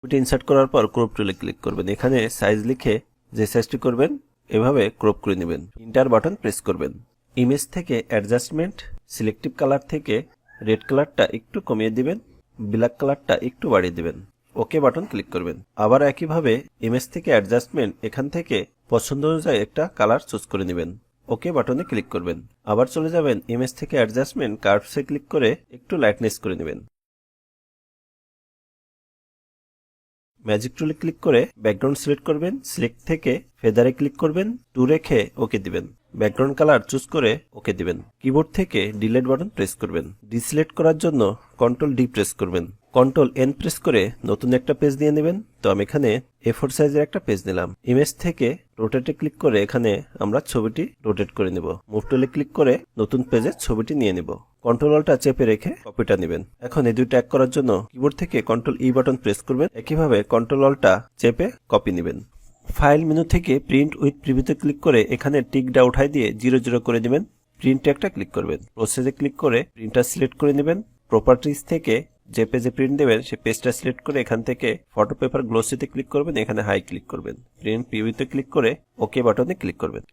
ছবিটি ইনসার্ট করার পর ক্রপ টুলে ক্লিক করবেন। এখানে সাইজ লিখে যে সাইজটি করবেন এভাবে ক্রপ করে নেবেন। ইন্টার বাটন প্রেস করবেন। ইমেজ থেকে অ্যাডজাস্টমেন্ট, সিলেক্টিভ কালার থেকে রেড কালারটা একটু কমিয়ে দিবেন, ব্ল্যাক কালারটা একটু বাড়িয়ে দিবেন। ওকে বাটন ক্লিক করবেন। আবার একইভাবে ইমেজ থেকে অ্যাডজাস্টমেন্ট, এখান থেকে পছন্দ অনুযায়ী একটা কালার চুজ করে নেবেন। ওকে বাটনে ক্লিক করবেন। আবার চলে যাবেন ইমেজ থেকে অ্যাডজাস্টমেন্ট, কার্ভসে ক্লিক করে একটু লাইটনেস করে নেবেন। ম্যাজিক টুলে ক্লিক করে ব্যাকগ্রাউন্ড সিলেক্ট করবেন। সিলেক্ট থেকে ফেদারে ক্লিক করবেন, 2 রেখে ওকে দিবেন। ব্যাকগ্রাউন্ড কালার চুজ করে ওকে দিবেন। কিবোর্ড থেকে ডিলিট বাটন প্রেস করবেন। ডিসিলেক্ট করার জন্য কন্ট্রোল ডি প্রেস করবেন। কন্ট্রোল এন প্রেস করে নতুন একটা পেজ নিয়ে নেবেন। তো আমি এখানে A4 সাইজের একটা পেজ নিলাম। ইমেজ থেকে রোটেটে ক্লিক করে এখানে আমরা ছবিটি রোটেট করে নেব। মুভ টুলে ক্লিক করে নতুন পেজে ছবিটি নিয়ে নেব। কন্ট্রোল অল্টা চেপে রেখে কপিটা নেবেন। এখন এই দুইটা এক করার জন্য কিবোর্ড থেকে কন্ট্রোল ই বাটন প্রেস করবেন। একইভাবে কন্ট্রোল অল্টা চেপে কপি নেবেন। ফাইল মেনু থেকে প্রিন্ট উইথ প্রিভিউতে ক্লিক করে এখানে টিকটা উঠাই দিয়ে 0 করে দিবেন। প্রিন্টে একটা ক্লিক করবেন। প্রসেসে ক্লিক করে প্রিন্টার সিলেক্ট করে নেবেন। প্রপার্টিজ থেকে যে পেজে প্রিন্ট দেবেন সেই পেজটা সিলেক্ট করে এখান থেকে ফটো পেপার গ্লোসিতে ক্লিক করবেন। এখানে হাই ক্লিক করবেন। প্রিন্ট প্রিভিউতে ক্লিক করে ওকে বাটনে ক্লিক করবেন।